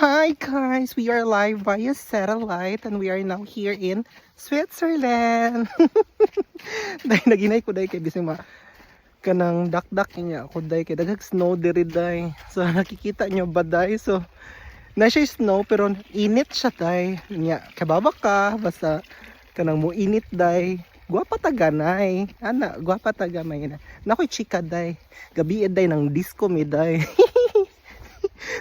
Hi guys, we are live via satellite and we are now here in Switzerland. Dahil naginay ko dahil kay bising kanang dakdak niya ako dahil kay daghang snow diri dahil. So nakikita nyo ba dahil? So na siya snow pero init siya dahil niya. Kababa ka basta kanang mo init dahil. Guwapa taganay. Ana, guwapa tagamay na. Nakoy chika dahil. Gabi dahil ng disco mi dahil.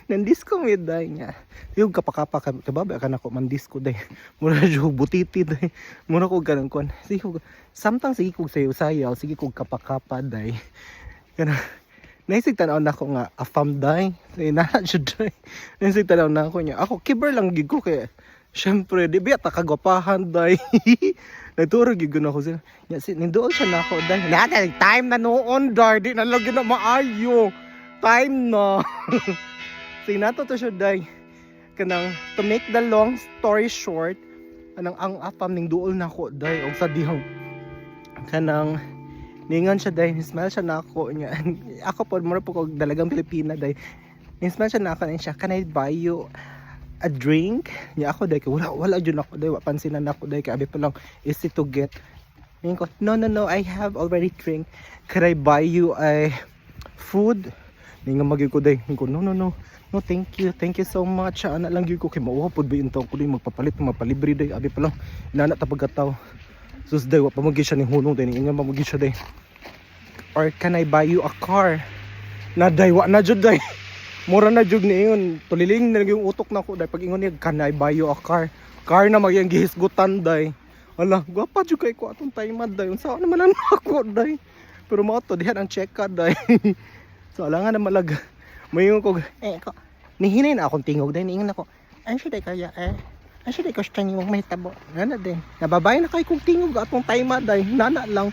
Nandisco may day niya. Yung kapakapa kababa ka na ko man disco day. Mura jo butiti day. Mura ko ganang kon. Sige ko samtang sige ko sayo-sayaw, sige ko kapakapa day. Kana naisig tanaw na ko nga afam day. Na jud day. Naisig tanaw na ko niya. Ako kiber lang gid ko kay syempre di ba ta kagwapahan day. Nagturo gid ko na ko sila. Nya si nindoon siya na ako day. Nada time na noon day, di na lagi na maayo. Time na. Sinato to siya day kanang to make the long story short kanang ang afam ning duol na ko day og sa dihang kanang ningan siya day smile siya nako niya ako pod mura po kog dalagang Pilipina day smile siya nako niya can I buy you a drink niya ako day wala jud ako day wa pansinan ako day kay abi pa lang easy to get ningan ko no I have already drink, can I buy you a food ningan magi ko day ko no thank you so much ana lang gyud ko kay mauha pod ba intaw ko din magpapalit mapalibre day abi pa lang inana ta pagkataw sus day wa pa magi siya ning hunong day ningan magi siya day or can I buy you a car na day wa na jud day mura na jud niingon tuliling na yung utok na ko day pag ingon niya can I buy you a car na magyang gihisgutan day ala gwapa jud kay ko atong time day unsa naman ang ako day pero mo to dihan ang check card day so alangan na malaga mayon ko ko nihinay na akong tingog din ingon ako ay should I kaya ay should I question yung may tabo nana din nababay na kay kong tingog atong time day nana lang